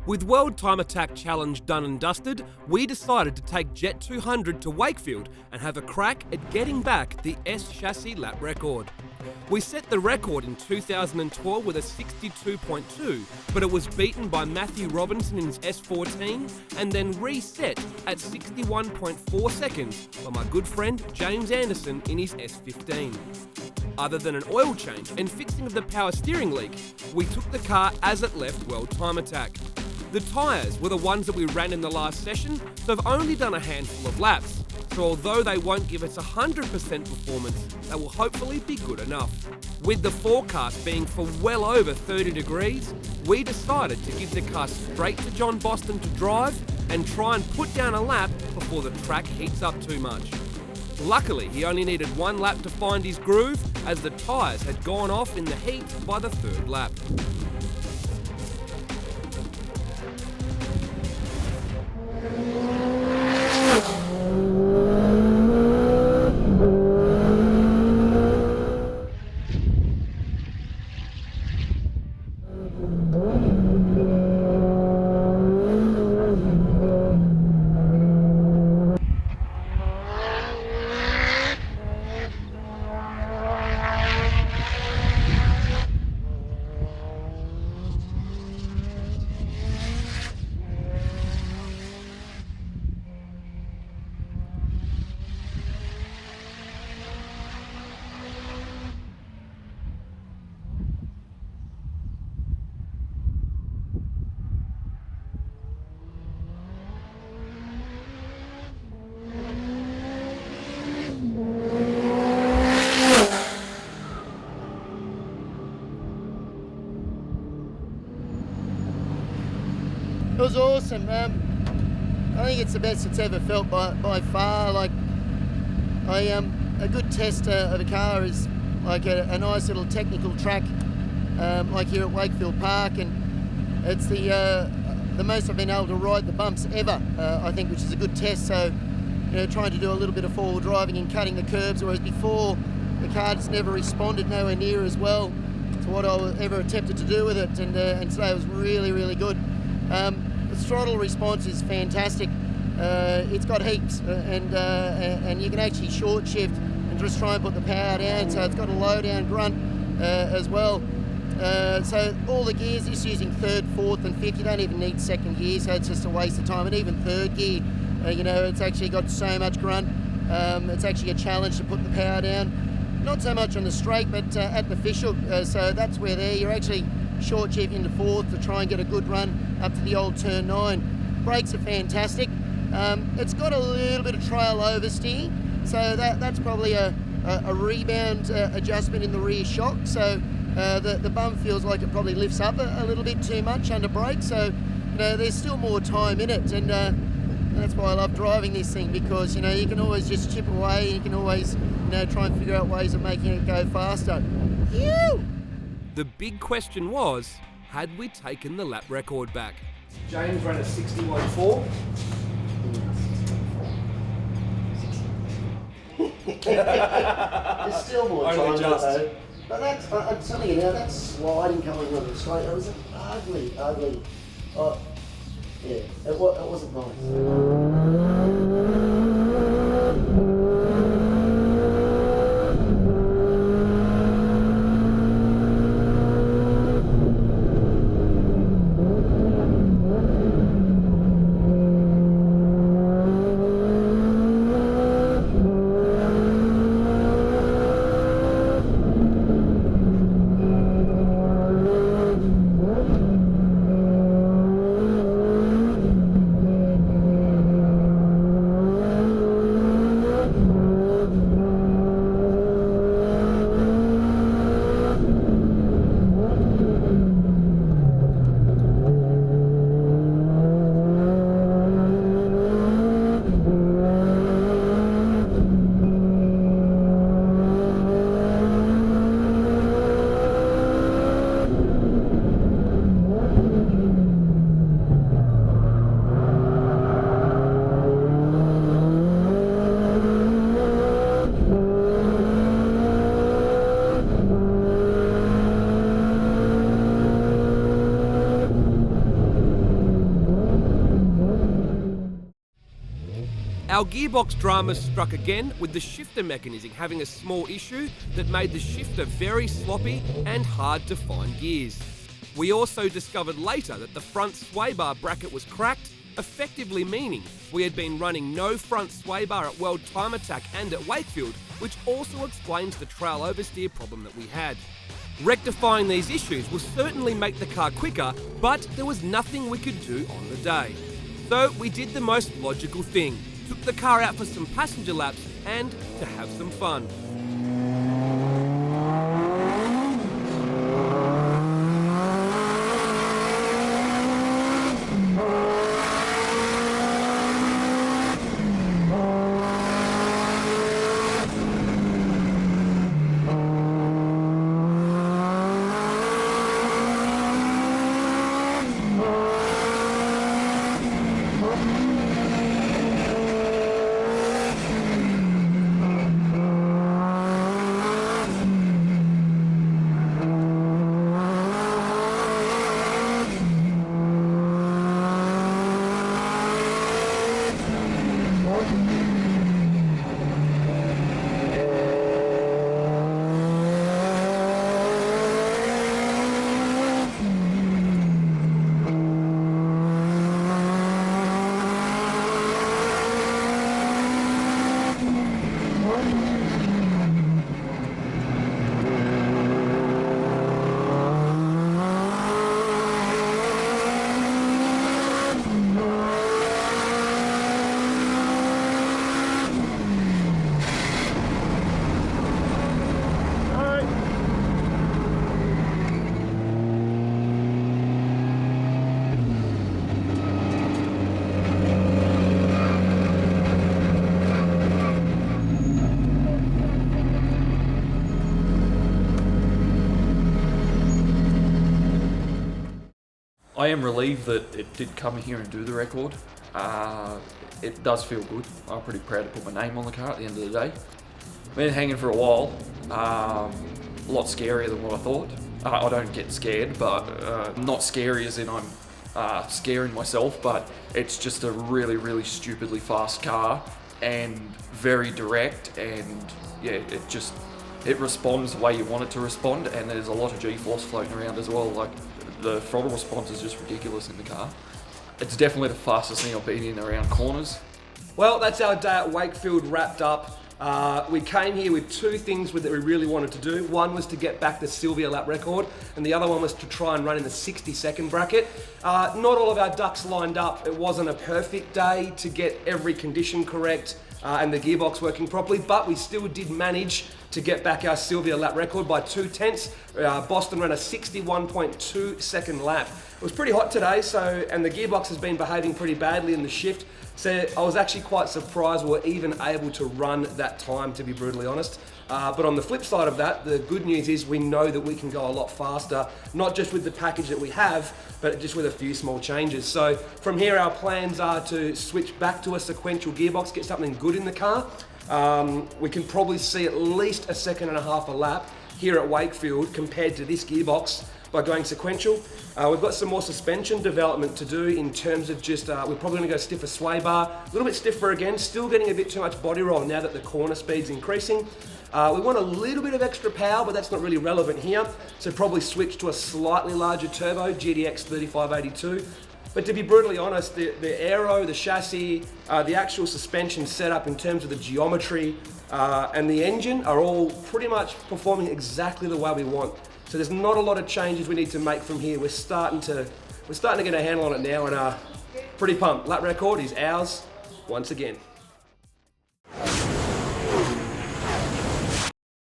With World Time Attack Challenge done and dusted, we decided to take JET200 to Wakefield and have a crack at getting back the S chassis lap record. We set the record in 2012 with a 62.2, but it was beaten by Matthew Robinson in his S14 and then reset at 61.4 seconds by my good friend James Anderson in his S15. Other than an oil change and fixing of the power steering leak, we took the car as it left World Time Attack. The tyres were the ones that we ran in the last session, so I've only done a handful of laps. So although they won't give us 100% performance, they will hopefully be good enough. With the forecast being for well over 30 degrees, we decided to give the car straight to John Boston to drive and try and put down a lap before the track heats up too much. Luckily, he only needed one lap to find his groove, as the tyres had gone off in the heat by the third lap. It was awesome. I think it's the best it's ever felt by far. Like, a good test of a car is like a nice little technical track, like here at Wakefield Park, and it's the most I've been able to ride the bumps ever. I think, which is a good test. So, trying to do a little bit of forward driving and cutting the curbs, whereas before the car just never responded nowhere near as well to what I ever attempted to do with it. And today was really, really good. The throttle response is fantastic. It's got heaps, and you can actually short shift and just try and put the power down. So it's got a low down grunt as well. So all the gears, just using third, fourth, and fifth. You don't even need second gear, so it's just a waste of time. And even third gear, it's actually got so much grunt. It's actually a challenge to put the power down. Not so much on the straight, but at the fishhook. So that's where you're actually short shift into fourth to try and get a good run up to the old turn 9. Brakes are fantastic. It's got a little bit of trail oversteer, so that's probably a rebound adjustment in the rear shock. So the bum feels like it probably lifts up a little bit too much under brake. So there's still more time in it, and that's why I love driving this thing, because you can always just chip away. You can always try and figure out ways of making it go faster. Ew! The big question was, had we taken the lap record back? James ran a 61.4. There's still more time Only just. though. But that's, I'm telling you now, that sliding coming on the straight, that was an ugly. Yeah, it wasn't nice. Our gearbox drama struck again, with the shifter mechanism having a small issue that made the shifter very sloppy and hard to find gears. We also discovered later that the front sway bar bracket was cracked, effectively meaning we had been running no front sway bar at World Time Attack and at Wakefield, which also explains the trail oversteer problem that we had. Rectifying these issues will certainly make the car quicker, but there was nothing we could do on the day. So we did the most logical thing, took the car out for some passenger laps and to have some fun. I am relieved that it did come here and do the record. It does feel good. I'm pretty proud to put my name on the car at the end of the day. Been hanging for a while. A lot scarier than what I thought. I don't get scared, but not scary as in I'm scaring myself, but it's just a really, really stupidly fast car and very direct, and yeah, it responds the way you want it to respond, and there's a lot of G-force floating around as well. Like, the throttle response is just ridiculous in the car. It's definitely the fastest thing I've been in around corners. Well, that's our day at Wakefield wrapped up. We came here with two things that we really wanted to do. One was to get back the Silvia lap record, and the other one was to try and run in the 60-second bracket. Not all of our ducks lined up. It wasn't a perfect day to get every condition correct and the gearbox working properly, but we still did manage to get back our Silvia lap record by 2/10. Boston ran a 61.2 second lap. It was pretty hot today, and the gearbox has been behaving pretty badly in the shift. So I was actually quite surprised we were even able to run that time, to be brutally honest. But on the flip side of that, the good news is we know that we can go a lot faster, not just with the package that we have, but just with a few small changes. So from here, our plans are to switch back to a sequential gearbox, get something good in the car. We can probably see at least a second and a half a lap here at Wakefield compared to this gearbox by going sequential. We've got some more suspension development to do in terms of just, we're probably gonna go stiffer sway bar, a little bit stiffer again, still getting a bit too much body roll now that the corner speed's increasing. We want a little bit of extra power, but that's not really relevant here. So probably switch to a slightly larger turbo, GDX 3582. But to be brutally honest, the aero, the chassis, the actual suspension setup in terms of the geometry and the engine are all pretty much performing exactly the way we want. So there's not a lot of changes we need to make from here. We're starting to get a handle on it now, and pretty pumped. Lap record is ours once again.